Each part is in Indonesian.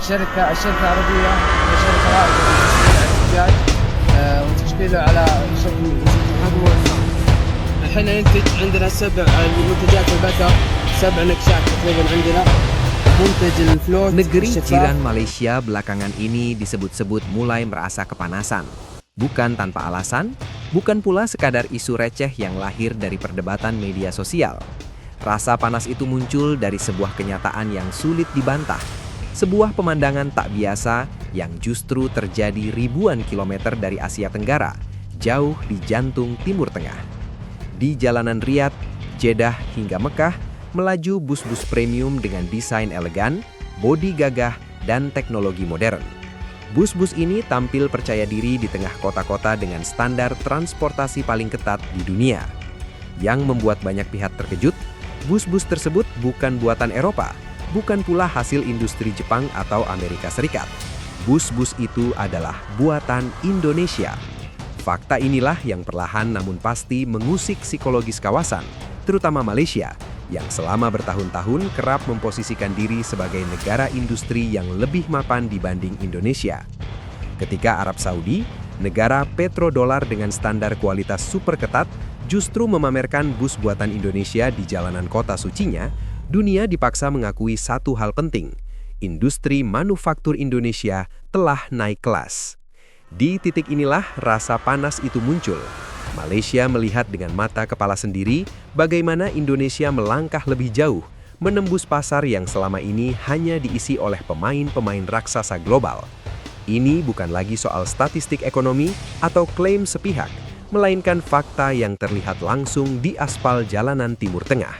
الشركة العربية هي شركة رائدة في تصنيع الزجاج وتشكيله على شكل مجموعة أقسام. الحين ننتج عندنا 7 منتجات البتر، 7 نكشات تقريبا عندنا. منتج الفلوت Negeri الشفاف. jiran Malaysia belakangan ini disebut-sebut mulai merasa kepanasan. Bukan tanpa alasan, bukan pula sekadar isu receh yang lahir dari perdebatan media sosial. Rasa panas itu muncul dari sebuah kenyataan yang sulit dibantah. Sebuah pemandangan tak biasa yang justru terjadi ribuan kilometer dari Asia Tenggara, jauh di jantung Timur Tengah. Di jalanan Riyadh, Jeddah hingga Mekah, melaju bus-bus premium dengan desain elegan, bodi gagah, dan teknologi modern. Bus-bus ini tampil percaya diri di tengah kota-kota dengan standar transportasi paling ketat di dunia. Yang membuat banyak pihak terkejut, bus-bus tersebut bukan buatan Eropa, bukan pula hasil industri Jepang atau Amerika Serikat. Bus-bus itu adalah buatan Indonesia. Fakta inilah yang perlahan namun pasti mengusik psikologis kawasan, terutama Malaysia, yang selama bertahun-tahun kerap memposisikan diri sebagai negara industri yang lebih mapan dibanding Indonesia. Ketika Arab Saudi, negara petrodolar dengan standar kualitas super ketat, justru memamerkan bus buatan Indonesia di jalanan kota sucinya, dunia dipaksa mengakui satu hal penting: industri manufaktur Indonesia telah naik kelas. Di titik inilah rasa panas itu muncul. Malaysia melihat dengan mata kepala sendiri bagaimana Indonesia melangkah lebih jauh, menembus pasar yang selama ini hanya diisi oleh pemain-pemain raksasa global. Ini bukan lagi soal statistik ekonomi atau klaim sepihak, melainkan fakta yang terlihat langsung di aspal jalanan Timur Tengah.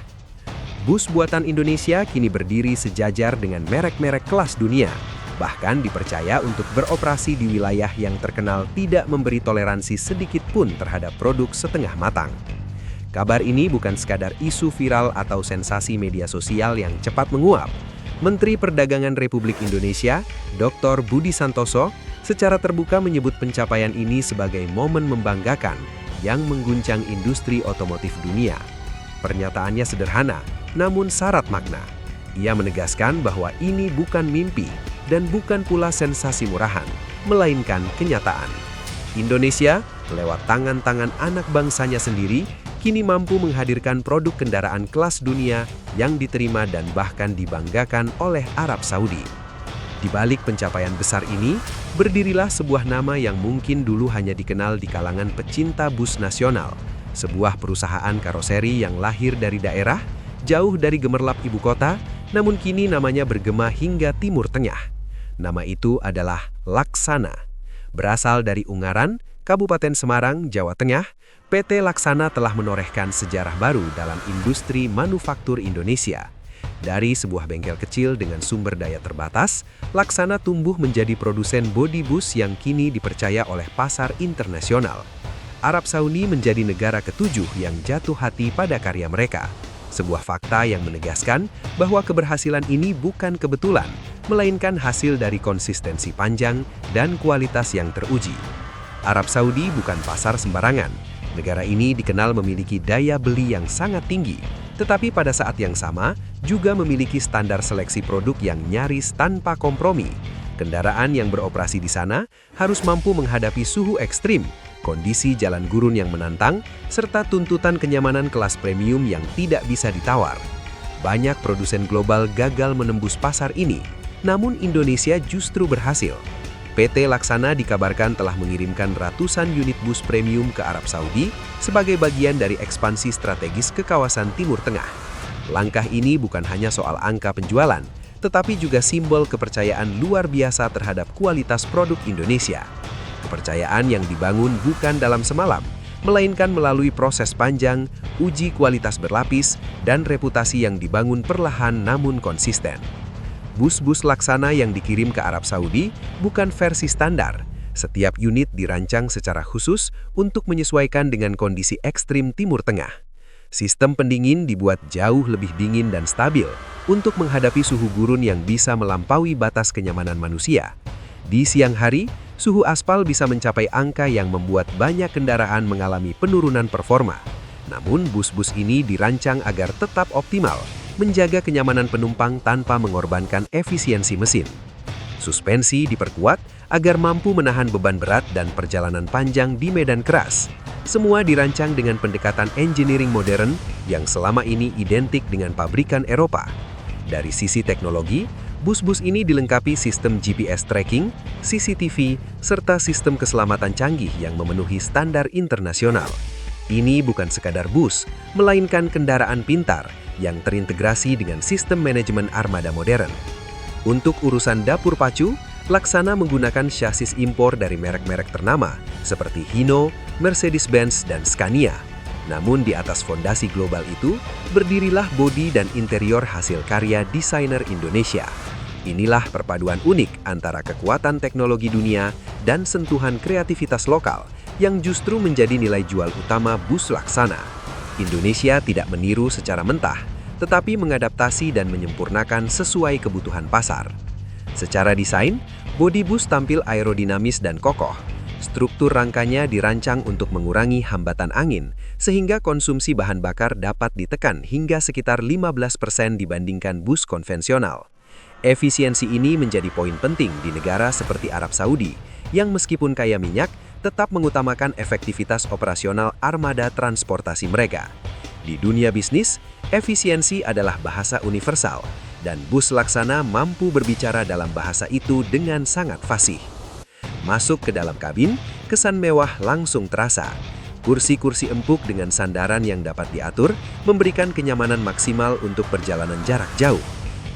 Bus buatan Indonesia kini berdiri sejajar dengan merek-merek kelas dunia, bahkan dipercaya untuk beroperasi di wilayah yang terkenal tidak memberi toleransi sedikit pun terhadap produk setengah matang. Kabar ini bukan sekadar isu viral atau sensasi media sosial yang cepat menguap. Menteri Perdagangan Republik Indonesia, Dr. Budi Santoso, secara terbuka menyebut pencapaian ini sebagai momen membanggakan yang mengguncang industri otomotif dunia. Pernyataannya sederhana, namun syarat makna. Ia menegaskan bahwa ini bukan mimpi, dan bukan pula sensasi murahan, melainkan kenyataan. Indonesia, lewat tangan-tangan anak bangsanya sendiri, kini mampu menghadirkan produk kendaraan kelas dunia yang diterima dan bahkan dibanggakan oleh Arab Saudi. Di balik pencapaian besar ini, berdirilah sebuah nama yang mungkin dulu hanya dikenal di kalangan pecinta bus nasional, sebuah perusahaan karoseri yang lahir dari daerah, jauh dari gemerlap ibu kota, namun kini namanya bergema hingga Timur Tengah. Nama itu adalah Laksana. Berasal dari Ungaran, Kabupaten Semarang, Jawa Tengah, PT Laksana telah menorehkan sejarah baru dalam industri manufaktur Indonesia. Dari sebuah bengkel kecil dengan sumber daya terbatas, Laksana tumbuh menjadi produsen bodi bus yang kini dipercaya oleh pasar internasional. Arab Saudi menjadi negara ketujuh yang jatuh hati pada karya mereka. Sebuah fakta yang menegaskan bahwa keberhasilan ini bukan kebetulan, melainkan hasil dari konsistensi panjang dan kualitas yang teruji. Arab Saudi bukan pasar sembarangan. Negara ini dikenal memiliki daya beli yang sangat tinggi, tetapi pada saat yang sama juga memiliki standar seleksi produk yang nyaris tanpa kompromi. Kendaraan yang beroperasi di sana harus mampu menghadapi suhu ekstrim, kondisi jalan gurun yang menantang, serta tuntutan kenyamanan kelas premium yang tidak bisa ditawar. Banyak produsen global gagal menembus pasar ini, namun Indonesia justru berhasil. PT Laksana dikabarkan telah mengirimkan ratusan unit bus premium ke Arab Saudi sebagai bagian dari ekspansi strategis ke kawasan Timur Tengah. Langkah ini bukan hanya soal angka penjualan, tetapi juga simbol kepercayaan luar biasa terhadap kualitas produk Indonesia. Kepercayaan yang dibangun bukan dalam semalam, melainkan melalui proses panjang, uji kualitas berlapis, dan reputasi yang dibangun perlahan namun konsisten. Bus-bus Laksana yang dikirim ke Arab Saudi bukan versi standar. Setiap unit dirancang secara khusus untuk menyesuaikan dengan kondisi ekstrim Timur Tengah. Sistem pendingin dibuat jauh lebih dingin dan stabil untuk menghadapi suhu gurun yang bisa melampaui batas kenyamanan manusia. Di siang hari, suhu aspal bisa mencapai angka yang membuat banyak kendaraan mengalami penurunan performa. Namun bus-bus ini dirancang agar tetap optimal, menjaga kenyamanan penumpang tanpa mengorbankan efisiensi mesin. Suspensi diperkuat agar mampu menahan beban berat dan perjalanan panjang di medan keras. Semua dirancang dengan pendekatan engineering modern yang selama ini identik dengan pabrikan Eropa. Dari sisi teknologi, bus-bus ini dilengkapi sistem GPS tracking, CCTV, serta sistem keselamatan canggih yang memenuhi standar internasional. Ini bukan sekadar bus, melainkan kendaraan pintar yang terintegrasi dengan sistem manajemen armada modern. Untuk urusan dapur pacu, Laksana menggunakan chassis impor dari merek-merek ternama seperti Hino, Mercedes-Benz, dan Scania. Namun di atas fondasi global itu, berdirilah bodi dan interior hasil karya desainer Indonesia. Inilah perpaduan unik antara kekuatan teknologi dunia dan sentuhan kreativitas lokal yang justru menjadi nilai jual utama bus Laksana. Indonesia tidak meniru secara mentah, tetapi mengadaptasi dan menyempurnakan sesuai kebutuhan pasar. Secara desain, bodi bus tampil aerodinamis dan kokoh. Struktur rangkanya dirancang untuk mengurangi hambatan angin, sehingga konsumsi bahan bakar dapat ditekan hingga sekitar 15% dibandingkan bus konvensional. Efisiensi ini menjadi poin penting di negara seperti Arab Saudi, yang meskipun kaya minyak, tetap mengutamakan efektivitas operasional armada transportasi mereka. Di dunia bisnis, efisiensi adalah bahasa universal, dan bus Laksana mampu berbicara dalam bahasa itu dengan sangat fasih. Masuk ke dalam kabin, kesan mewah langsung terasa. Kursi-kursi empuk dengan sandaran yang dapat diatur memberikan kenyamanan maksimal untuk perjalanan jarak jauh.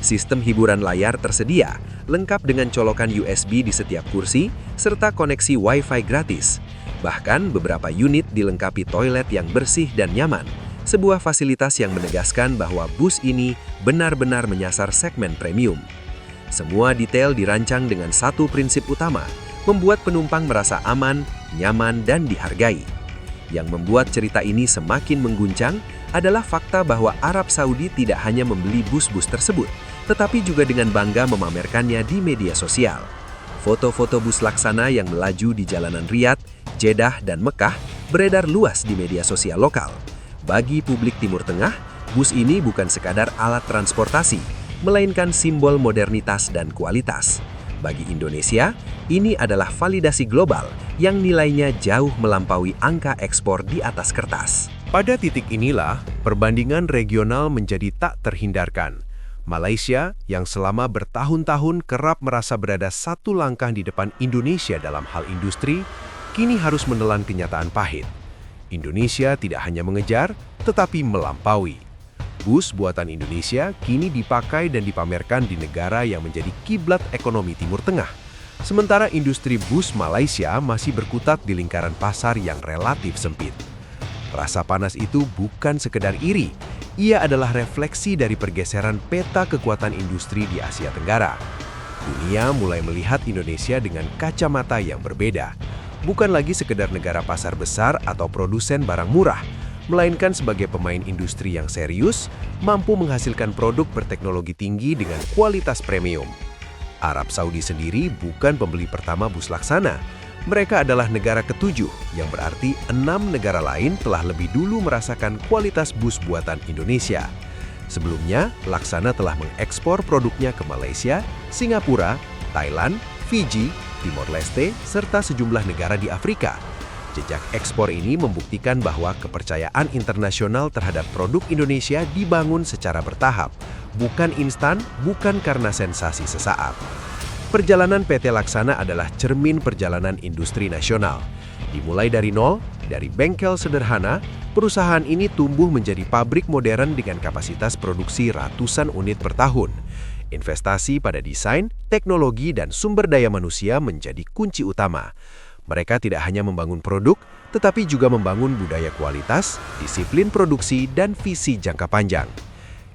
Sistem hiburan layar tersedia, lengkap dengan colokan USB di setiap kursi, serta koneksi Wi-Fi gratis. Bahkan beberapa unit dilengkapi toilet yang bersih dan nyaman. Sebuah fasilitas yang menegaskan bahwa bus ini benar-benar menyasar segmen premium. Semua detail dirancang dengan satu prinsip utama, membuat penumpang merasa aman, nyaman, dan dihargai. Yang membuat cerita ini semakin mengguncang adalah fakta bahwa Arab Saudi tidak hanya membeli bus-bus tersebut, tetapi juga dengan bangga memamerkannya di media sosial. Foto-foto bus Laksana yang melaju di jalanan Riyadh, Jeddah, dan Mekah beredar luas di media sosial lokal. Bagi publik Timur Tengah, bus ini bukan sekadar alat transportasi, melainkan simbol modernitas dan kualitas. Bagi Indonesia, ini adalah validasi global yang nilainya jauh melampaui angka ekspor di atas kertas. Pada titik inilah, perbandingan regional menjadi tak terhindarkan. Malaysia, yang selama bertahun-tahun kerap merasa berada satu langkah di depan Indonesia dalam hal industri, kini harus menelan kenyataan pahit. Indonesia tidak hanya mengejar, tetapi melampaui. Bus buatan Indonesia kini dipakai dan dipamerkan di negara yang menjadi kiblat ekonomi Timur Tengah. Sementara industri bus Malaysia masih berkutat di lingkaran pasar yang relatif sempit. Rasa panas itu bukan sekedar iri, ia adalah refleksi dari pergeseran peta kekuatan industri di Asia Tenggara. Dunia mulai melihat Indonesia dengan kacamata yang berbeda. Bukan lagi sekedar negara pasar besar atau produsen barang murah, melainkan sebagai pemain industri yang serius, mampu menghasilkan produk berteknologi tinggi dengan kualitas premium. Arab Saudi sendiri bukan pembeli pertama bus Laksana. Mereka adalah negara ketujuh, yang berarti 6 negara lain telah lebih dulu merasakan kualitas bus buatan Indonesia. Sebelumnya, Laksana telah mengekspor produknya ke Malaysia, Singapura, Thailand, Fiji, Timor Leste, serta sejumlah negara di Afrika. Jejak ekspor ini membuktikan bahwa kepercayaan internasional terhadap produk Indonesia dibangun secara bertahap, bukan instan, bukan karena sensasi sesaat. Perjalanan PT Laksana adalah cermin perjalanan industri nasional. Dimulai dari nol, dari bengkel sederhana, perusahaan ini tumbuh menjadi pabrik modern dengan kapasitas produksi ratusan unit per tahun. Investasi pada desain, teknologi, dan sumber daya manusia menjadi kunci utama. Mereka tidak hanya membangun produk, tetapi juga membangun budaya kualitas, disiplin produksi, dan visi jangka panjang.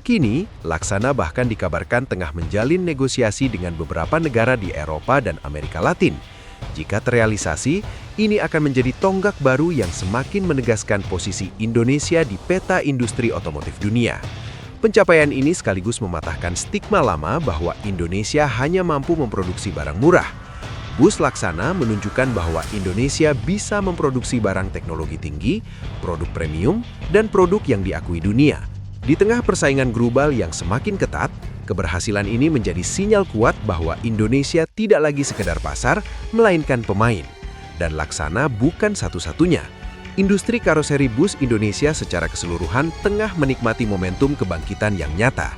Kini, Laksana bahkan dikabarkan tengah menjalin negosiasi dengan beberapa negara di Eropa dan Amerika Latin. Jika terrealisasi, ini akan menjadi tonggak baru yang semakin menegaskan posisi Indonesia di peta industri otomotif dunia. Pencapaian ini sekaligus mematahkan stigma lama bahwa Indonesia hanya mampu memproduksi barang murah. Bus Laksana menunjukkan bahwa Indonesia bisa memproduksi barang teknologi tinggi, produk premium, dan produk yang diakui dunia. Di tengah persaingan global yang semakin ketat, Keberhasilan ini menjadi sinyal kuat bahwa Indonesia tidak lagi sekedar pasar, melainkan pemain. Dan Laksana bukan satu-satunya. Industri karoseri bus Indonesia secara keseluruhan tengah menikmati momentum kebangkitan yang nyata.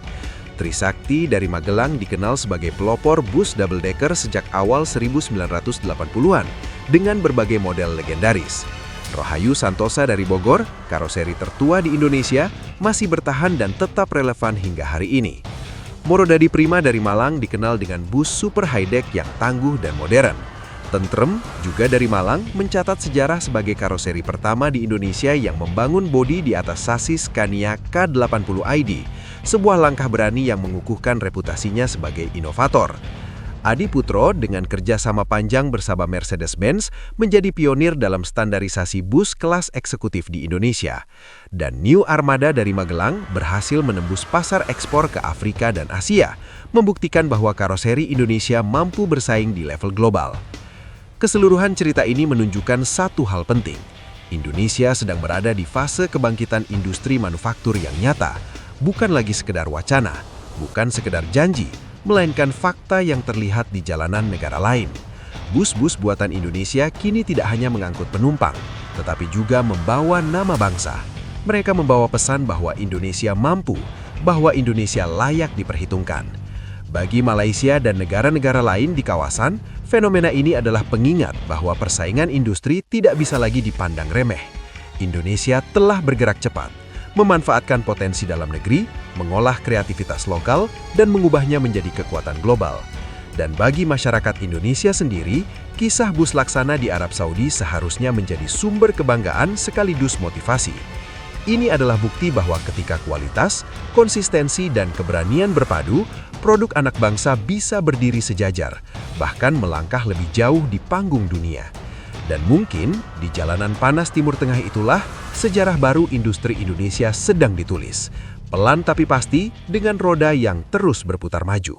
Trisakti dari Magelang dikenal sebagai pelopor bus double-decker sejak awal 1980-an dengan berbagai model legendaris. Rohayu Santosa dari Bogor, karoseri tertua di Indonesia, masih bertahan dan tetap relevan hingga hari ini. Morodadi Prima dari Malang dikenal dengan bus super high-deck yang tangguh dan modern. Tentrem, juga dari Malang, mencatat sejarah sebagai karoseri pertama di Indonesia yang membangun bodi di atas sasis Scania K80ID, sebuah langkah berani yang mengukuhkan reputasinya sebagai inovator. Adi Putro dengan kerjasama panjang bersama Mercedes-Benz menjadi pionir dalam standarisasi bus kelas eksekutif di Indonesia. Dan New Armada dari Magelang berhasil menembus pasar ekspor ke Afrika dan Asia, membuktikan bahwa karoseri Indonesia mampu bersaing di level global. Keseluruhan cerita ini menunjukkan satu hal penting. Indonesia sedang berada di fase kebangkitan industri manufaktur yang nyata, bukan lagi sekedar wacana, bukan sekedar janji, melainkan fakta yang terlihat di jalanan negara lain. Bus-bus buatan Indonesia kini tidak hanya mengangkut penumpang, tetapi juga membawa nama bangsa. Mereka membawa pesan bahwa Indonesia mampu, bahwa Indonesia layak diperhitungkan. Bagi Malaysia dan negara-negara lain di kawasan, fenomena ini adalah pengingat bahwa persaingan industri tidak bisa lagi dipandang remeh. Indonesia telah bergerak cepat, memanfaatkan potensi dalam negeri, mengolah kreativitas lokal, dan mengubahnya menjadi kekuatan global. Dan bagi masyarakat Indonesia sendiri, kisah bus Laksana di Arab Saudi seharusnya menjadi sumber kebanggaan sekaligus motivasi. Ini adalah bukti bahwa ketika kualitas, konsistensi, dan keberanian berpadu, produk anak bangsa bisa berdiri sejajar, bahkan melangkah lebih jauh di panggung dunia. Dan mungkin di jalanan panas Timur Tengah itulah sejarah baru industri Indonesia sedang ditulis. Pelan tapi pasti dengan roda yang terus berputar maju.